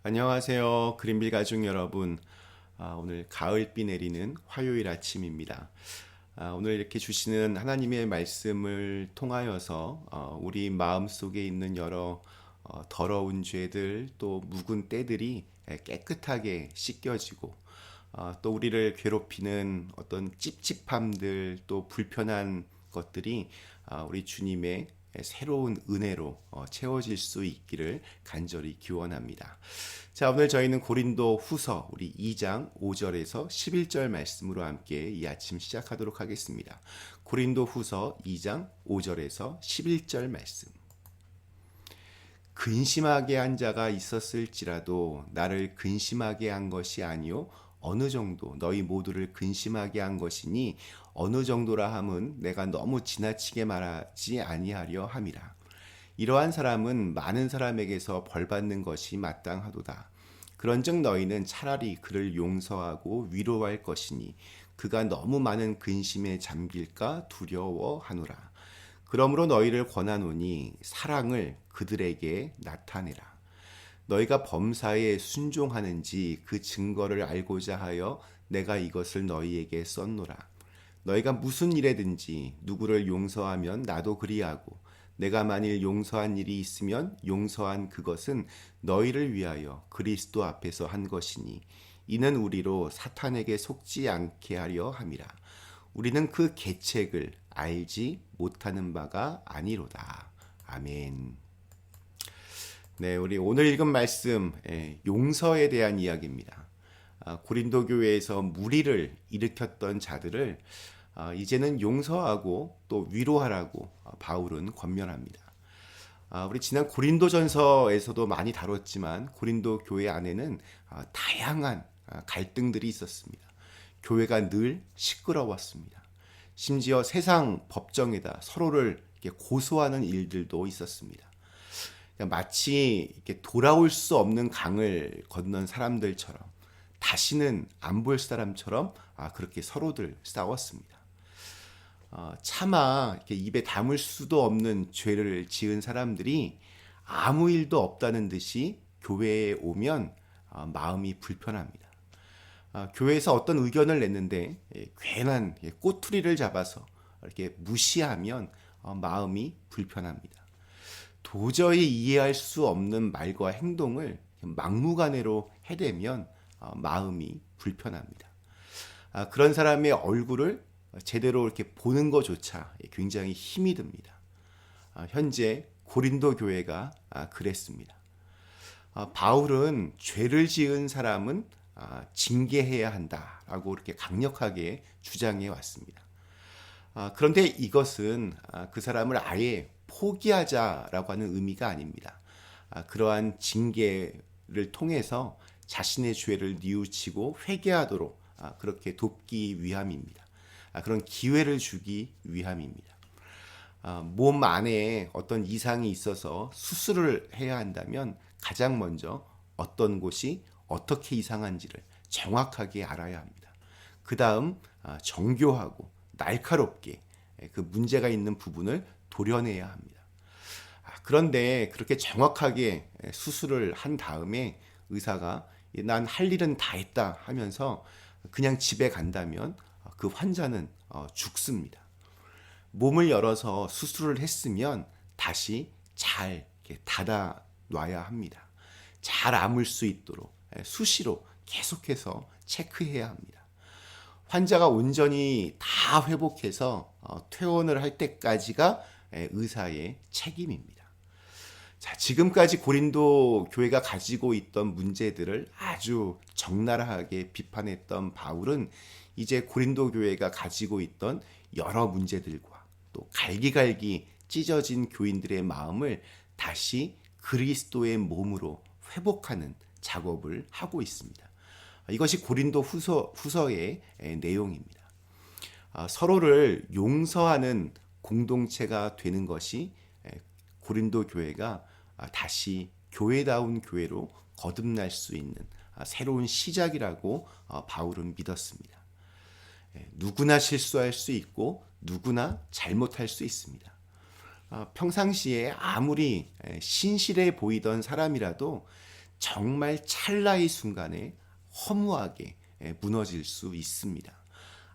안녕하세요. 그린빌 가족 여러분. 오늘 가을비 내리는 화요일 아침입니다. 오늘 이렇게 주시는 하나님의 말씀을 통하여서 우리 마음 속에 있는 여러 더러운 죄들 또 묵은 때들이 깨끗하게 씻겨지고 또 우리를 괴롭히는 어떤 찝찝함들 또 불편한 것들이 우리 주님의 새로운 은혜로 채워질 수 있기를 간절히 기원합니다. 자, 오늘 저희는 고린도 후서 우리 2장 5절에서 11절 말씀으로 함께 이 아침 시작하도록 하겠습니다. 고린도 후서 2장 5절에서 11절 말씀. 근심하게 한 자가 있었을지라도 나를 근심하게 한 것이 아니요 어느 정도 너희 모두를 근심하게 한 것이니 어느 정도라 함은 내가 너무 지나치게 말하지 아니하려 함이라. 이러한 사람은 많은 사람에게서 벌받는 것이 마땅하도다. 그런즉 너희는 차라리 그를 용서하고 위로할 것이니 그가 너무 많은 근심에 잠길까 두려워하노라. 그러므로 너희를 권하노니 사랑을 그들에게 나타내라. 너희가 범사에 순종하는지 그 증거를 알고자 하여 내가 이것을 너희에게 썼노라. 너희가 무슨 일에든지 누구를 용서하면 나도 그리하고 내가 만일 용서한 일이 있으면 용서한 그것은 너희를 위하여 그리스도 앞에서 한 것이니 이는 우리로 사탄에게 속지 않게 하려 함이라. 우리는 그 계책을 알지 못하는 바가 아니로다. 아멘. 네, 우리 오늘 읽은 말씀 용서에 대한 이야기입니다. 고린도 교회에서 무리를 일으켰던 자들을 이제는 용서하고 또 위로하라고 바울은 권면합니다. 우리 지난 고린도전서에서도 많이 다뤘지만 고린도 교회 안에는 다양한 갈등들이 있었습니다. 교회가 늘 시끄러웠습니다. 심지어 세상 법정에다 서로를 고소하는 일들도 있었습니다. 마치 이렇게 돌아올 수 없는 강을 건넌 사람들처럼 다시는 안 볼 사람처럼 그렇게 서로들 싸웠습니다. 차마 이렇게 입에 담을 수도 없는 죄를 지은 사람들이 아무 일도 없다는 듯이 교회에 오면 마음이 불편합니다. 교회에서 어떤 의견을 냈는데 괜한 꼬투리를 잡아서 이렇게 무시하면 마음이 불편합니다. 도저히 이해할 수 없는 말과 행동을 막무가내로 해대면 마음이 불편합니다. 그런 사람의 얼굴을 제대로 이렇게 보는 것조차 굉장히 힘이 듭니다. 현재 고린도 교회가 그랬습니다. 바울은 죄를 지은 사람은 징계해야 한다라고 이렇게 강력하게 주장해 왔습니다. 그런데 이것은 그 사람을 아예 포기하자라고 하는 의미가 아닙니다. 그러한 징계를 통해서 자신의 죄를 뉘우치고 회개하도록 그렇게 돕기 위함입니다. 그런 기회를 주기 위함입니다. 몸 안에 어떤 이상이 있어서 수술을 해야 한다면 가장 먼저 어떤 곳이 어떻게 이상한지를 정확하게 알아야 합니다. 그 다음 정교하고 날카롭게 그 문제가 있는 부분을 도려내야 합니다. 그런데 그렇게 정확하게 수술을 한 다음에 의사가 난 할 일은 다 했다 하면서 그냥 집에 간다면 그 환자는 죽습니다. 몸을 열어서 수술을 했으면 다시 잘 닫아 놔야 합니다. 잘 아물 수 있도록 수시로 계속해서 체크해야 합니다. 환자가 온전히 다 회복해서 퇴원을 할 때까지가 의사의 책임입니다. 자, 지금까지 고린도 교회가 가지고 있던 문제들을 아주 적나라하게 비판했던 바울은 이제 고린도 교회가 가지고 있던 여러 문제들과 또 갈기갈기 찢어진 교인들의 마음을 다시 그리스도의 몸으로 회복하는 작업을 하고 있습니다. 이것이 고린도 후서의 내용입니다. 서로를 용서하는 공동체가 되는 것이 고린도 교회가 다시 교회다운 교회로 거듭날 수 있는 새로운 시작이라고 바울은 믿었습니다. 누구나 실수할 수 있고 누구나 잘못할 수 있습니다. 평상시에 아무리 신실해 보이던 사람이라도 정말 찰나의 순간에 허무하게 무너질 수 있습니다.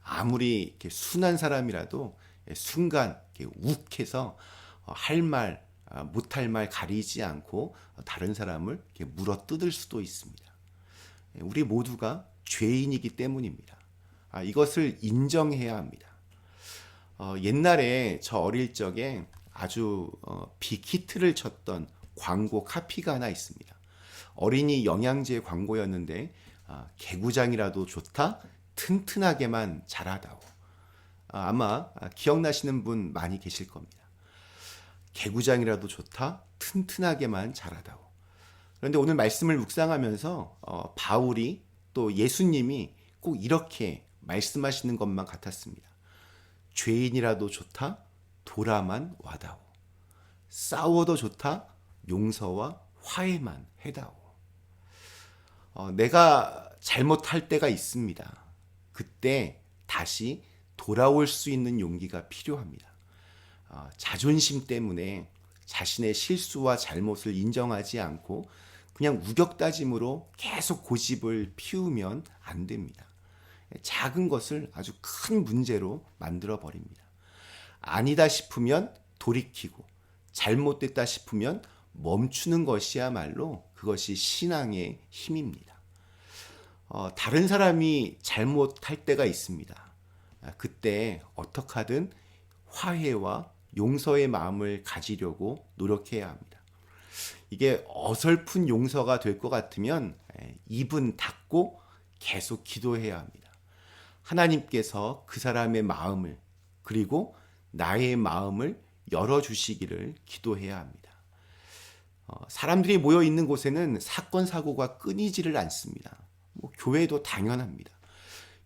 아무리 이렇게 순한 사람이라도 순간 이렇게 욱해서 할 말, 못할 말 가리지 않고 다른 사람을 이렇게 물어뜯을 수도 있습니다. 우리 모두가 죄인이기 때문입니다. 이것을 인정해야 합니다. 옛날에 저 어릴 적에 아주 빅히트를 쳤던 광고 카피가 하나 있습니다. 어린이 영양제 광고였는데 개구장이라도 좋다, 튼튼하게만 자라다오. 아마 기억나시는 분 많이 계실 겁니다. 개구장이라도 좋다, 튼튼하게만 자라다오. 그런데 오늘 말씀을 묵상하면서 바울이 또 예수님이 꼭 이렇게 말씀하시는 것만 같았습니다. 죄인이라도 좋다, 돌아만 와다오. 싸워도 좋다, 용서와 화해만 해다오. 내가 잘못할 때가 있습니다. 그때 다시 돌아올 수 있는 용기가 필요합니다. 자존심 때문에 자신의 실수와 잘못을 인정하지 않고 그냥 우격다짐으로 계속 고집을 피우면 안 됩니다. 작은 것을 아주 큰 문제로 만들어 버립니다. 아니다 싶으면 돌이키고 잘못됐다 싶으면 멈추는 것이야말로 그것이 신앙의 힘입니다. 다른 사람이 잘못할 때가 있습니다. 그때 어떻게 하든 화해와 용서의 마음을 가지려고 노력해야 합니다. 이게 어설픈 용서가 될 것 같으면 입은 닫고 계속 기도해야 합니다. 하나님께서 그 사람의 마음을 그리고 나의 마음을 열어주시기를 기도해야 합니다. 사람들이 모여 있는 곳에는 사건 사고가 끊이지를 않습니다. 교회도 당연합니다.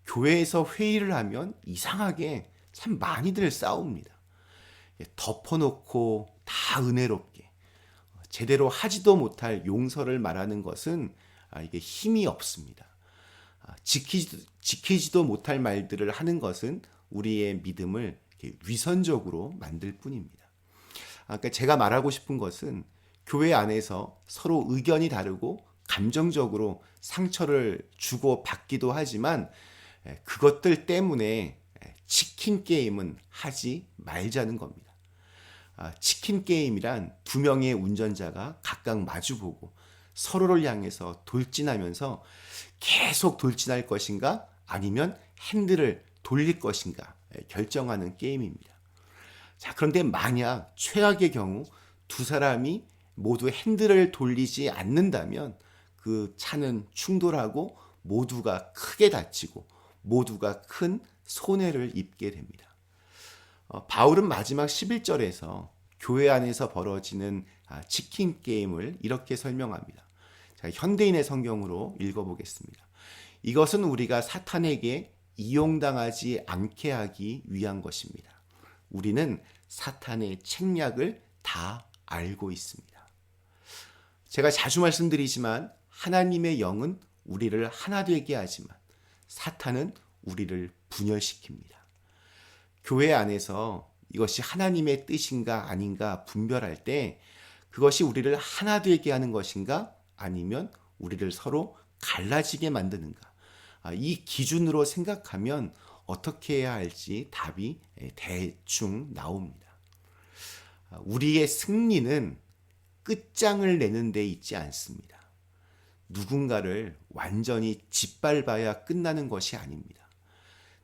교회에서 회의를 하면 이상하게 참 많이들 싸웁니다. 덮어놓고 다 은혜롭게 제대로 하지도 못할 용서를 말하는 것은 이게 힘이 없습니다. 지키지도 못할 말들을 하는 것은 우리의 믿음을 위선적으로 만들 뿐입니다. 그러니까 제가 말하고 싶은 것은 교회 안에서 서로 의견이 다르고 감정적으로 상처를 주고 받기도 하지만 그것들 때문에 치킨 게임은 하지 말자는 겁니다. 치킨 게임이란 두 명의 운전자가 각각 마주보고 서로를 향해서 돌진하면서 계속 돌진할 것인가 아니면 핸들을 돌릴 것인가 결정하는 게임입니다. 자, 그런데 만약 최악의 경우 두 사람이 모두 핸들을 돌리지 않는다면 그 차는 충돌하고 모두가 크게 다치고 모두가 큰 손해를 입게 됩니다. 바울은 마지막 11절에서 교회 안에서 벌어지는 치킨 게임을 이렇게 설명합니다. 자, 현대인의 성경으로 읽어보겠습니다. 이것은 우리가 사탄에게 이용당하지 않게 하기 위한 것입니다. 우리는 사탄의 책략을 다 알고 있습니다. 제가 자주 말씀드리지만 하나님의 영은 우리를 하나 되게 하지만 사탄은 우리를 분열시킵니다. 교회 안에서 이것이 하나님의 뜻인가 아닌가 분별할 때 그것이 우리를 하나 되게 하는 것인가 아니면 우리를 서로 갈라지게 만드는가 이 기준으로 생각하면 어떻게 해야 할지 답이 대충 나옵니다. 우리의 승리는 끝장을 내는 데 있지 않습니다. 누군가를 완전히 짓밟아야 끝나는 것이 아닙니다.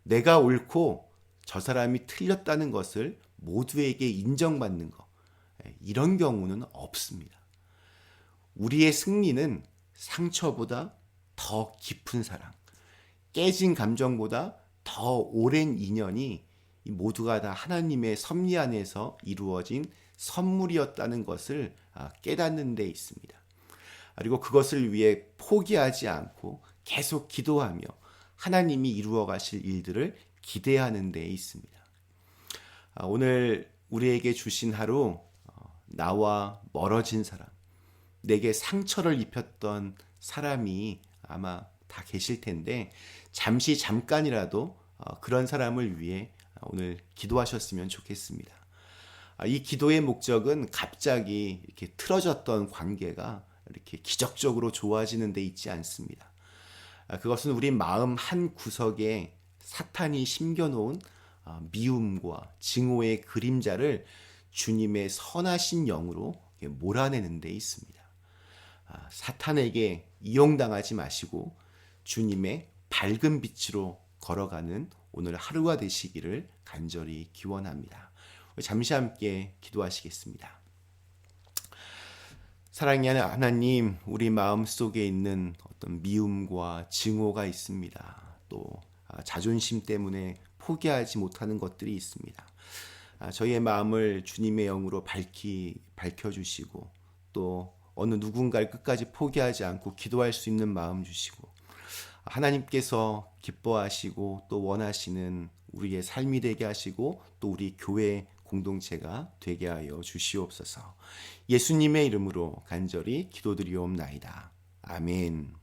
내가 옳고 저 사람이 틀렸다는 것을 모두에게 인정받는 것, 이런 경우는 없습니다. 우리의 승리는 상처보다 더 깊은 사랑, 깨진 감정보다 더 오랜 인연이 모두가 다 하나님의 섭리 안에서 이루어진 선물이었다는 것을 깨닫는 데 있습니다. 그리고 그것을 위해 포기하지 않고 계속 기도하며 하나님이 이루어 가실 일들을 기대하는 데 있습니다. 오늘 우리에게 주신 하루 나와 멀어진 사람, 내게 상처를 입혔던 사람이 아마 다 계실 텐데 잠깐이라도 그런 사람을 위해 오늘 기도하셨으면 좋겠습니다. 이 기도의 목적은 갑자기 이렇게 틀어졌던 관계가 이렇게 기적적으로 좋아지는 데 있지 않습니다. 그것은 우리 마음 한 구석에 사탄이 심겨놓은 미움과 증오의 그림자를 주님의 선하신 영으로 몰아내는 데 있습니다. 사탄에게 이용당하지 마시고 주님의 밝은 빛으로 걸어가는 오늘 하루가 되시기를 간절히 기원합니다. 잠시 함께 기도하시겠습니다. 사랑하는 하나님, 우리 마음 속에 있는 어떤 미움과 증오가 있습니다. 또 자존심 때문에 포기하지 못하는 것들이 있습니다. 저희의 마음을 주님의 영으로 밝혀주시고 또 어느 누군가를 끝까지 포기하지 않고 기도할 수 있는 마음 주시고 하나님께서 기뻐하시고 또 원하시는 우리의 삶이 되게 하시고 또 우리 교회 공동체가 되게 하여 주시옵소서. 예수님의 이름으로 간절히 기도드리옵나이다. 아멘.